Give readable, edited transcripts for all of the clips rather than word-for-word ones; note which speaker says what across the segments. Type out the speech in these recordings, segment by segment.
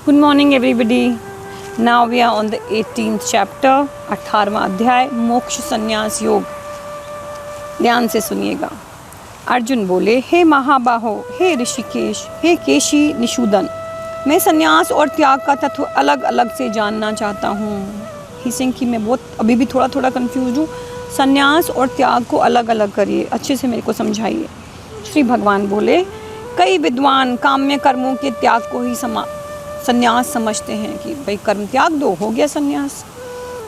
Speaker 1: Good morning everybody. Now we are on the 18th chapter, 18वां अध्याय, मोक्ष संन्यास योग। ध्यान से सुनिएगा। अर्जुन बोले, हे महाबाहो, हे ऋषिकेश, हे केशी निषूदन, मैं संन्यास और त्याग का तत्व अलग अलग से जानना चाहता हूँ। हिसेंग कि मैं बहुत अभी भी थोड़ा थोड़ा कंफ्यूज हूँ। संन्यास और त्याग को अलग अलग करिए, अच्छे से मेरे को समझाइए। श्री भगवान बोले, कई विद्वान काम्य कर्मों के त्याग को ही संन्यास समझते हैं कि भाई कर्म त्याग दो, हो गया संन्यास।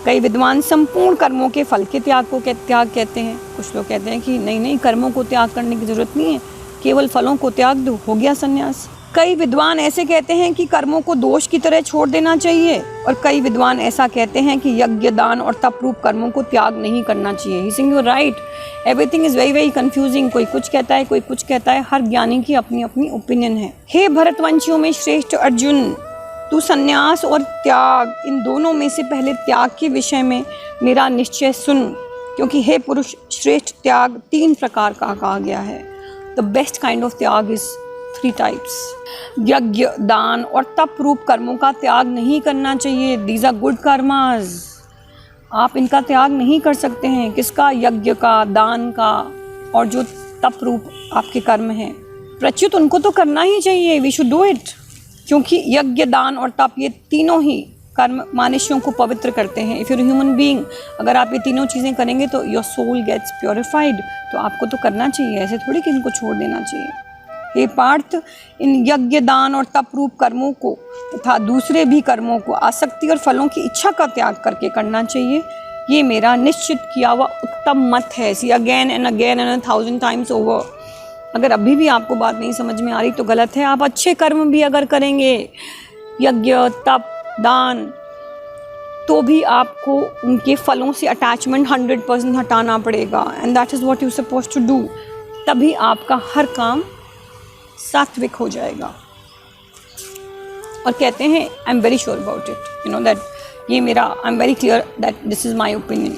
Speaker 1: कई विद्वान संपूर्ण कर्मों के फल के त्याग को त्याग कहते हैं। कुछ लोग कहते हैं कि नहीं, कर्मों को त्याग करने की जरूरत नहीं है, केवल फलों को त्याग दो, हो गया संन्यास। कई विद्वान ऐसे कहते हैं कि कर्मों को दोष की तरह छोड़ देना चाहिए, और कई विद्वान ऐसा कहते हैं कि यज्ञ, दान और तप रूप कर्मों को त्याग नहीं करना चाहिए। He saying you right, everything is very very confusing. कोई कुछ कहता है, कोई कुछ कहता है। हर ज्ञानी की अपनी अपनी ओपिनियन है। हे भरतवंशियों में श्रेष्ठ अर्जुन, तू संन्यास और त्याग, इन दोनों में से पहले त्याग के विषय में मेरा निश्चय सुन, क्योंकि हे पुरुष श्रेष्ठ, त्याग 3 प्रकार का कहा गया है। द बेस्ट काइंड ऑफ त्याग इज 3 टाइप्स। यज्ञ, दान और तप रूप कर्मों का त्याग नहीं करना चाहिए। These are good karmas. आप इनका त्याग नहीं कर सकते हैं। किसका? यज्ञ का, दान का, और जो तप रूप आपके कर्म हैं, प्रच्युत उनको तो करना ही चाहिए। वी शुड डू इट, क्योंकि यज्ञ, दान और तप, ये तीनों ही कर्म मनुष्यों को पवित्र करते हैं। इफ़ यूर ह्यूमन बीइंग, अगर आप ये तीनों चीज़ें करेंगे तो योर सोल गेट्स प्योरिफाइड। तो आपको तो करना चाहिए, ऐसे थोड़ी कि इनको छोड़ देना चाहिए। हे पार्थ, इन यज्ञ, दान और तप रूप कर्मों को तथा दूसरे भी कर्मों को आसक्ति और फलों की इच्छा का त्याग करके करना चाहिए। ये मेरा निश्चित किया हुआ उत्तम मत है। See again and 1,000 times over. अगर अभी भी आपको बात नहीं समझ में आ रही तो गलत है। आप अच्छे कर्म भी अगर करेंगे, यज्ञ, तप, दान, तो भी आपको उनके फलों से अटैचमेंट 100% हटाना पड़ेगा। And that is what you suppose to do. तभी आपका हर काम सात्विक हो जाएगा। और कहते हैं, I am very sure about it, you know that, ये मेरा, I am very clear that this is my opinion.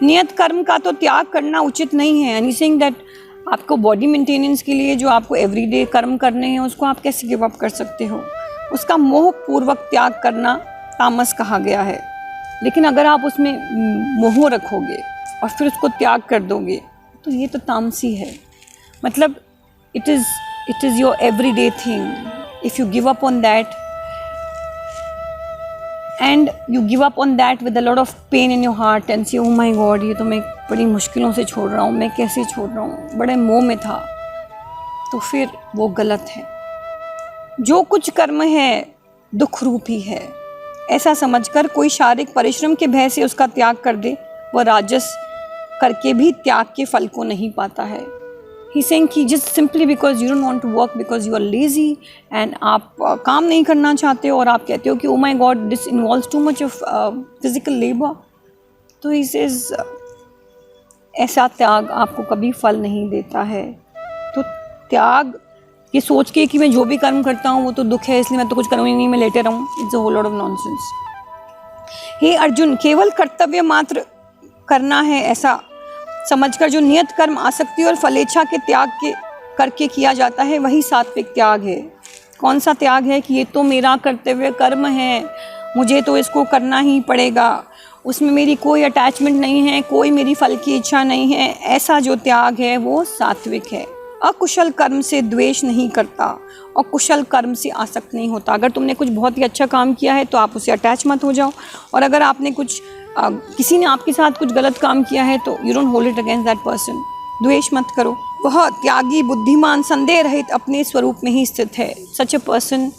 Speaker 1: नियत कर्म का तो त्याग करना उचित नहीं है। एनी सेइंग दैट आपको बॉडी मेंटेनेंस के लिए जो आपको एवरीडे कर्म करने हैं, उसको आप कैसे गिव अप कर सकते हो? उसका मोह पूर्वक त्याग करना तामस कहा गया है। लेकिन अगर आप उसमें मोह रखोगे और फिर उसको त्याग कर दोगे, तो ये तो तामसी है। मतलब it is your everyday thing. If you give up on that and you give up on that with a lot of pain in your heart and say, oh my God, ये तो मैं बड़ी मुश्किलों से छोड़ रहा हूँ, मैं कैसे छोड़ रहा हूँ, बड़े मोह में था, तो फिर वो गलत है। जो कुछ कर्म है दुख रूप ही है, ऐसा समझकर कोई शारीरिक परिश्रम के भय से उसका त्याग कर दे, वह राजस करके भी त्याग के फल को नहीं पाता है। He's saying कि just simply because you don't want to work because you are lazy and आप काम नहीं करना चाहते हो और आप कहते हो कि oh my God, this involves too much of physical labor, तो he says ऐसा त्याग आपको कभी फल नहीं देता है। तो त्याग ये सोच के कि मैं जो भी कर्म करता हूँ वो तो दुख है, इसलिए मैं तो कुछ करूँगी नहीं, मैं लेटे रहूँ, it's a whole lot of nonsense. हे अर्जुन, केवल कर्तव्य मात्र करना है ऐसा समझकर जो नियत कर्म, आसक्ति और फलेच्छा के त्याग के करके किया जाता है, वही सात्विक त्याग है। कौन सा त्याग है? कि ये तो मेरा कर्तव्य कर्म है, मुझे तो इसको करना ही पड़ेगा, उसमें मेरी कोई अटैचमेंट नहीं है, कोई मेरी फल की इच्छा नहीं है, ऐसा जो त्याग है वो सात्विक है। अकुशल कर्म से द्वेष नहीं करता और कुशल कर्म से आसक्त नहीं होता। अगर तुमने कुछ बहुत ही अच्छा काम किया है तो आप उसे अटैच मत हो जाओ, और अगर आपने कुछ किसी ने आपके साथ कुछ गलत काम किया है तो you don't hold it against that person, द्वेष मत करो। वह त्यागी, बुद्धिमान, संदेह रहित अपने स्वरूप में ही स्थित है। सच अ पर्सन,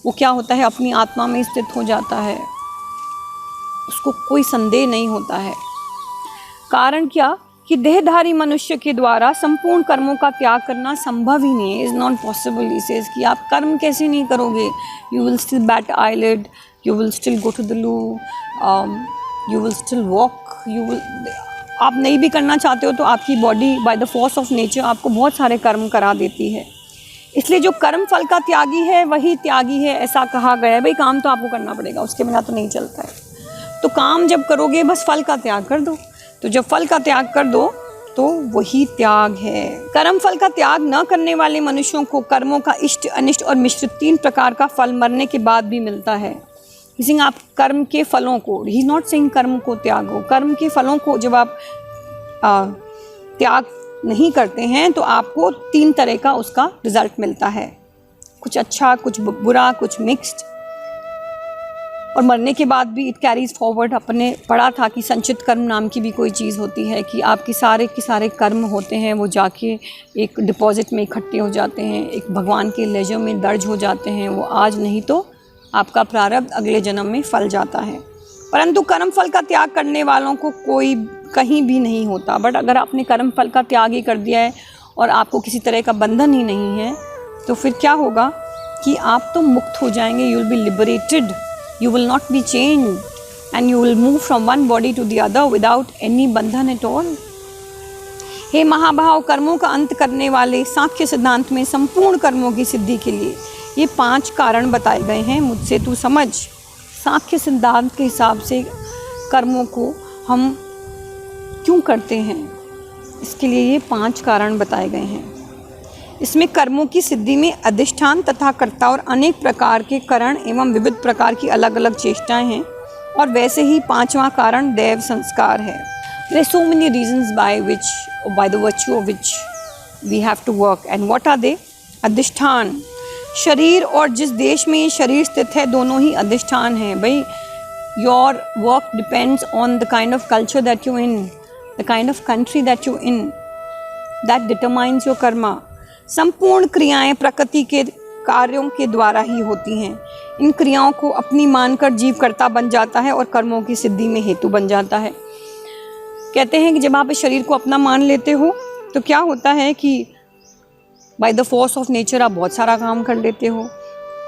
Speaker 1: वो क्या होता है? अपनी आत्मा में स्थित हो जाता है, उसको कोई संदेह नहीं होता है। कारण क्या? कि देहधारी मनुष्य के द्वारा संपूर्ण कर्मों का त्याग करना संभव ही नहीं है, इज़ नॉट पॉसिबल। इसे कि आप कर्म कैसे नहीं करोगे? You will still bat eyelid, you will still go to the loo, you will still walk, you will, आप नहीं भी करना चाहते हो तो आपकी body by the force of nature आपको बहुत सारे कर्म करा देती है। इसलिए जो कर्म फल का त्यागी है वही त्यागी है, ऐसा कहा गया है। भाई काम तो आपको करना पड़ेगा, उसके बिना तो नहीं चलता है। तो काम जब करोगे बस फल का त्याग कर दो। तो जब फल का त्याग कर दो तो वही त्याग है। कर्म फल का त्याग न करने वाले मनुष्यों को कर्मों का इष्ट, अनिष्ट और मिश्रित 3 प्रकार का फल मरने के बाद भी मिलता है। इसी आप कर्म के फलों को, ही नॉट सेइंग कर्म को त्यागो, कर्म के फलों को जब आप त्याग नहीं करते हैं तो आपको 3 तरह का उसका रिजल्ट मिलता है, कुछ अच्छा, कुछ बुरा, कुछ मिक्स्ड। और मरने के बाद भी इट कैरीज फॉरवर्ड। अपने पढ़ा था कि संचित कर्म नाम की भी कोई चीज़ होती है कि आपके सारे के सारे कर्म होते हैं वो जाके एक डिपॉजिट में इकट्ठे हो जाते हैं, एक भगवान के लेजर में दर्ज हो जाते हैं। वो आज नहीं तो आपका प्रारब्ध अगले जन्म में फल जाता है। परंतु कर्म फल का त्याग करने वालों को कोई कहीं भी नहीं होता। बट अगर आपने कर्म फल का त्याग ही कर दिया है और आपको किसी तरह का बंधन ही नहीं है तो फिर क्या होगा कि आप तो मुक्त हो जाएंगे, you will be liberated, you will not be chained and you will move from one body to the other without any बंधन at all। हे महाभाव, कर्मों का अंत करने वाले सांख्य सिद्धांत में संपूर्ण कर्मों की सिद्धि के लिए ये 5 कारण बताए गए हैं। मुझसे तू समझ, सांख्य सिद्धांत के हिसाब से कर्मों को हम क्यों करते हैं, इसके लिए ये 5 कारण बताए गए हैं। इसमें कर्मों की सिद्धि में अधिष्ठान तथा कर्ता और अनेक प्रकार के कारण एवं विविध प्रकार की अलग अलग चेष्टाएं हैं। और वैसे ही 5वां कारण दैव संस्कार है। There are so many reasons by the virtue of which we have to work, and what are they? अधिष्ठान, शरीर और जिस देश में शरीर स्थित है दोनों ही अधिष्ठान हैं। भाई, your work depends on the kind of culture that you're in, the kind of country that you're in, that determines your karma। संपूर्ण क्रियाएं प्रकृति के कार्यों के द्वारा ही होती हैं। इन क्रियाओं को अपनी मानकर जीव कर्ता बन जाता है और कर्मों की सिद्धि में हेतु बन जाता है। कहते हैं कि जब आप इस शरीर को अपना मान लेते हो तो क्या होता है कि bye the force of nature आप बहुत सारा काम कर लेते हो।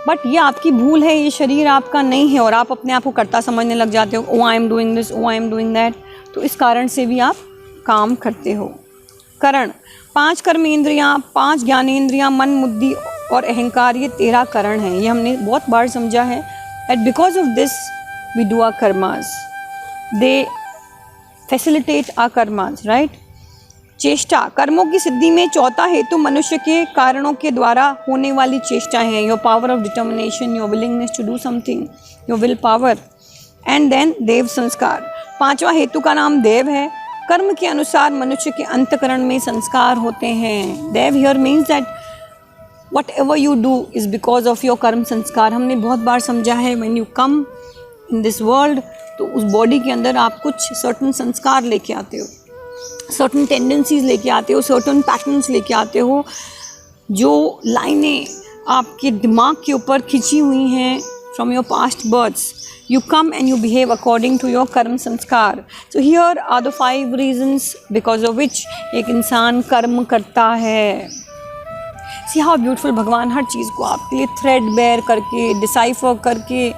Speaker 1: बट ये आपकी भूल है, ये शरीर आपका नहीं है और आप अपने आप को कर्ता समझने लग जाते हो। Oh I am doing this, oh I am doing that. तो इस कारण से भी आप काम करते हो। करण, 5 कर्मेंद्रियाँ, 5 ज्ञानेंद्रियाँ, मन, बुद्धि और अहंकार, ये 13 करण हैं। ये हमने बहुत बार समझा है that because of this we do our karmas, they facilitate our karmas, right? चेष्टा, कर्मों की सिद्धि में चौथा हेतु मनुष्य के कारणों के द्वारा होने वाली चेष्टाएं हैं। Your power of determination, your willingness to do something, your will power. And then देव संस्कार, 5वां हेतु का नाम देव है। कर्म के अनुसार मनुष्य के अंतकरण में संस्कार होते हैं। देव here means that whatever you do is because of your कर्म संस्कार। हमने बहुत बार समझा है when you come in this world तो उस बॉडी के अंदर आप कुछ सर्टन संस्कार लेके आते हो, सर्टन टेंडेंसीज लेके आते हो, सर्टन पैटर्न्स लेके आते हो, जो लाइनें आपके दिमाग के ऊपर खिंची हुई हैं from your past births. You come and you behave according to your कर्म संस्कार। So here are the 5 reasons because of which एक इंसान कर्म करता है। See how beautiful, भगवान हर चीज़ को आपके लिए थ्रेड बेयर करके, डिसाइफर करके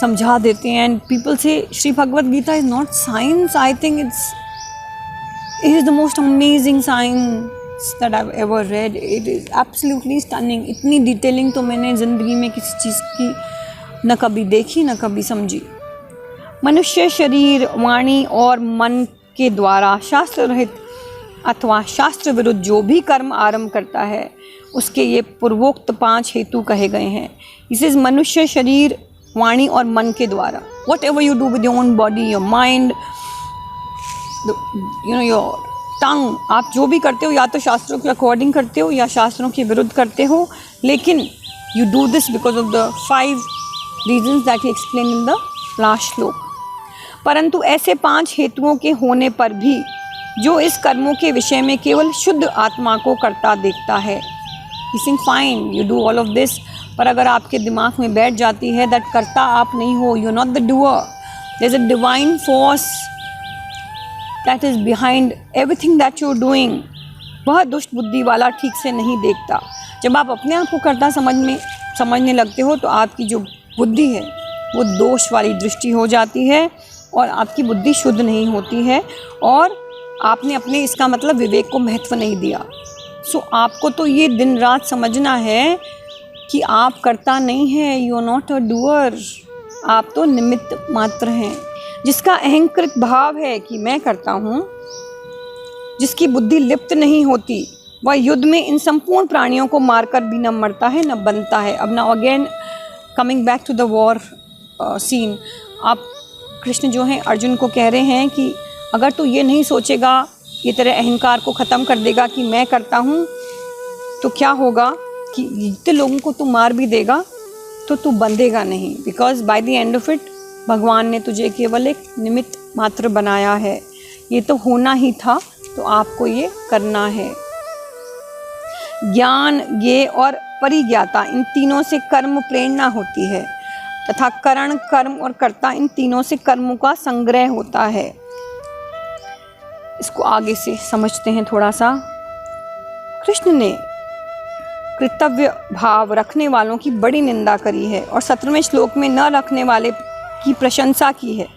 Speaker 1: समझा देते हैं। एंड पीपल से Shri Bhagavad Gita is not science, I think it is the most amazing science that I've ever read. It is absolutely stunning। इतनी डिटेलिंग तो मैंने ज़िंदगी में किसी चीज़ की न कभी देखी न कभी समझी। मनुष्य शरीर, वाणी और मन के द्वारा शास्त्र रहित अथवा शास्त्र विरुद्ध जो भी कर्म आरंभ करता है उसके ये पूर्वोक्त 5 हेतु कहे गए हैं। इस मनुष्य शरीर, वाणी और मन के द्वारा, what ever you do with your own body, your mind, your tongue, आप जो भी करते हो या तो शास्त्रों के अकॉर्डिंग करते हो या शास्त्रों के विरुद्ध करते हो, लेकिन you do this because of the 5 reasons that he explained in the last श्लोक। परंतु ऐसे 5 हेतुओं के होने पर भी जो इस कर्मों के विषय में केवल शुद्ध आत्मा को करता देखता है, he saying fine you do all of this, पर अगर आपके दिमाग में बैठ जाती है दैट करता आप नहीं हो, you're not the doer, there's a divine force that is behind everything that you're doing, वह दुष्ट बुद्धि वाला ठीक से नहीं देखता। जब आप अपने आप को करता समझने लगते हो तो आपकी जो बुद्धि है वो दोष वाली दृष्टि हो जाती है और आपकी बुद्धि शुद्ध नहीं होती है और आपने अपने, इसका मतलब विवेक को महत्व नहीं दिया। सो आपको तो ये दिन रात समझना है कि आप करता नहीं है, you are not a doer, आप तो निमित्त मात्र हैं। जिसका अहंकृत भाव है कि मैं करता हूँ, जिसकी बुद्धि लिप्त नहीं होती, वह युद्ध में इन संपूर्ण प्राणियों को मारकर भी न मरता है न बनता है। अब now again coming back to the war scene, आप कृष्ण जो हैं अर्जुन को कह रहे हैं कि अगर तू ये नहीं सोचेगा, ये तेरे अहंकार को ख़त्म कर देगा कि मैं करता हूँ, तो क्या होगा कि जितने लोगों को तू मार भी देगा तो तू बंधेगा नहीं, because by the end of it भगवान ने तुझे केवल एक निमित्त मात्र बनाया है। ये तो होना ही था, तो आपको ये करना है। ज्ञान, ज्ञेय और परिज्ञाता, इन तीनों से कर्म प्रेरणा होती है तथा करण, कर्म और कर्ता, इन तीनों से कर्मों का संग्रह होता है। इसको आगे से समझते हैं थोड़ा सा। कृष्ण ने कर्तव्य भाव रखने वालों की बड़ी निंदा करी है और 17वें श्लोक में न रखने वाले की प्रशंसा की है।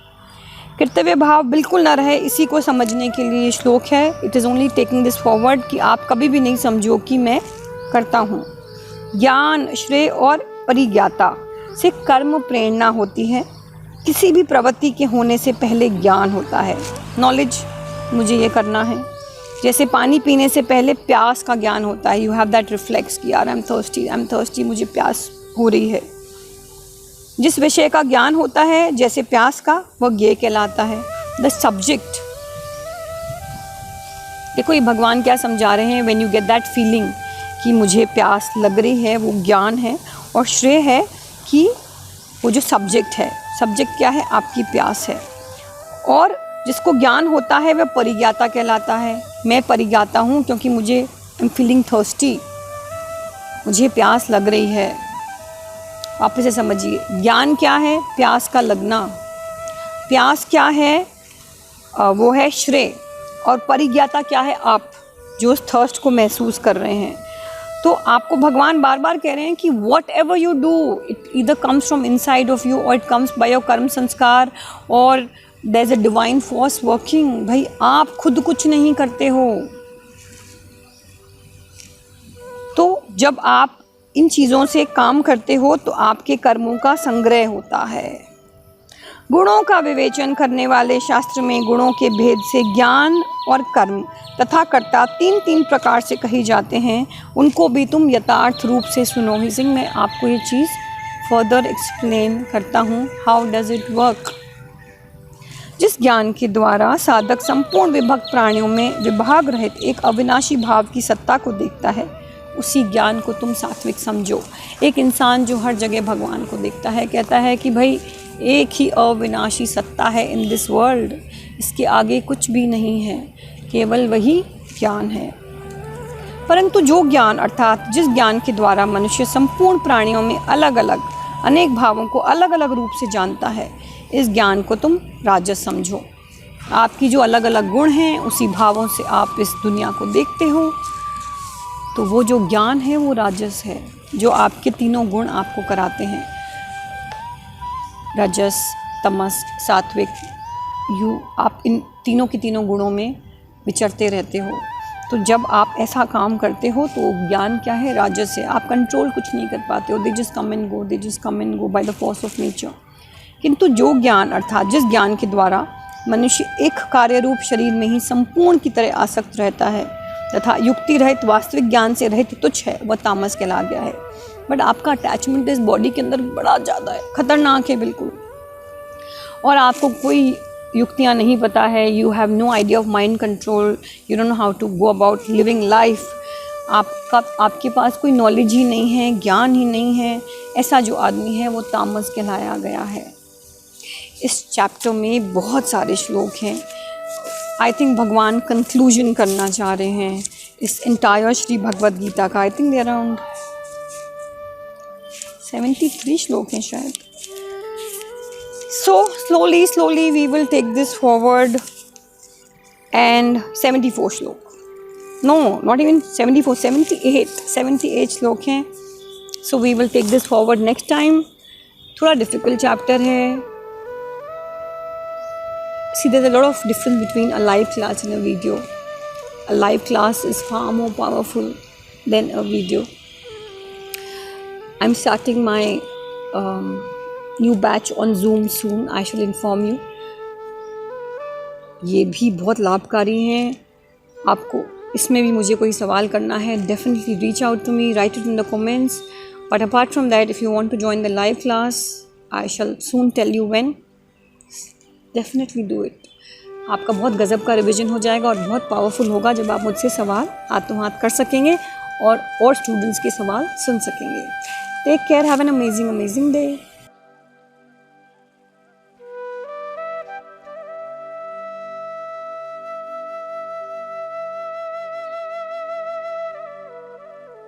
Speaker 1: कर्तव्य भाव बिल्कुल न रहे, इसी को समझने के लिए ये श्लोक है। It is only taking this forward कि आप कभी भी नहीं समझो कि मैं करता हूँ। ज्ञान, श्रेय और परिज्ञाता से कर्म प्रेरणा होती है। किसी भी प्रवृत्ति के होने से पहले ज्ञान होता है, नॉलेज, मुझे ये करना है। जैसे पानी पीने से पहले प्यास का ज्ञान होता है, यू हैव दैट रिफ्लेक्स कि यार आई एम थर्स्टी, मुझे प्यास हो रही है। जिस विषय का ज्ञान होता है जैसे प्यास का, वह ज्ञेय कहलाता है। द सब्जेक्ट, देखो ये भगवान क्या समझा रहे हैं, when you get that feeling कि मुझे प्यास लग रही है, वो ज्ञान है। और श्रेय है कि वो जो सब्जेक्ट है, सब्जेक्ट क्या है, आपकी प्यास है। और जिसको ज्ञान होता है वह परिज्ञाता कहलाता है। मैं परिज्ञाता हूँ क्योंकि मुझे आई एम फीलिंग थर्स्टी, मुझे प्यास लग रही है। वापस से समझिए, ज्ञान क्या है, प्यास का लगना। प्यास क्या है, वो है श्रेय। और परिज्ञाता क्या है, आप जो उस थर्स्ट को महसूस कर रहे हैं। तो आपको भगवान बार बार कह रहे हैं कि whatever you do, it either comes from inside of you और इट कम्स बाय योर कर्म संस्कार और there is a divine force working. भाई आप खुद कुछ नहीं करते हो। तो जब आप इन चीज़ों से काम करते हो तो आपके कर्मों का संग्रह होता है। गुणों का विवेचन करने वाले शास्त्र में गुणों के भेद से ज्ञान और कर्म तथा कर्ता तीन तीन प्रकार से कही जाते हैं। उनको भी तुम यथार्थ रूप से सुनो। ही सिंह, मैं आपको ये चीज़ फर्दर एक्सप्लेन करता हूँ, हाउ डज इट वर्क। जिस ज्ञान के द्वारा साधक संपूर्ण विभक्त प्राणियों में विभाग रहित एक अविनाशी भाव की सत्ता को देखता है, उसी ज्ञान को तुम सात्विक समझो। एक इंसान जो हर जगह भगवान को देखता है, कहता है कि भाई एक ही अविनाशी सत्ता है इन दिस वर्ल्ड, इसके आगे कुछ भी नहीं है, केवल वही ज्ञान है। परंतु जो ज्ञान अर्थात जिस ज्ञान के द्वारा मनुष्य संपूर्ण प्राणियों में अलग अलग अनेक भावों को अलग अलग रूप से जानता है, इस ज्ञान को तुम राजस समझो। आपकी जो अलग अलग गुण हैं, उसी भावों से आप इस दुनिया को देखते हो, तो वो जो ज्ञान है वो राजस है, जो आपके तीनों गुण आपको कराते हैं, रजस, तमस, सात्विक। आप इन तीनों के तीनों गुणों में विचरते रहते हो। तो जब आप ऐसा काम करते हो तो ज्ञान क्या है, राजस है। आप कंट्रोल कुछ नहीं कर पाते हो, they just come and go bye the force of nature. किंतु जो ज्ञान अर्थात जिस ज्ञान के द्वारा मनुष्य एक कार्य रूप शरीर में ही संपूर्ण की तरह आसक्त रहता है तथा युक्ति रहित वास्तविक ज्ञान से रहित तुच्छ है, वह तामस कहला गया है। बट आपका अटैचमेंट इस बॉडी के अंदर बड़ा ज़्यादा है, खतरनाक है बिल्कुल, और आपको कोई युक्तियाँ नहीं पता है। You have no idea of mind control, you don't know how to go about living life. आपके पास कोई नॉलेज ही नहीं है, ज्ञान ही नहीं है। ऐसा जो आदमी है वो तामस कहलाया गया है। इस चैप्टर में बहुत सारे श्लोक हैं। आई थिंक भगवान कंक्लूजन करना चाह रहे हैं इस इंटायर श्री भगवद गीता का। आई थिंक दे अराउंड 73 श्लोक हैं शायद। So slowly we will take this forward, and 74 श्लोक, no not even 74, 78 श्लोक हैं। So we will take this forward next time। थोड़ा डिफ़िकल्ट चैप्टर है। See, there's a lot of difference between a live class and a video. A live class is far more powerful than a video. I'm starting my new batch on Zoom soon. I shall inform you. ये भी बहुत लाभकारी हैं। आपको इसमें भी मुझे कोई सवाल करना है, definitely reach out to me, write it in the comments. But apart from that, if you want to join the live class, I shall soon tell you when. Definitely do it. आपका बहुत गज़ब का revision हो जाएगा और बहुत powerful होगा जब आप मुझसे सवाल हाथों हाथ कर सकेंगे और स्टूडेंट्स के सवाल सुन सकेंगे. Take care, have an amazing day.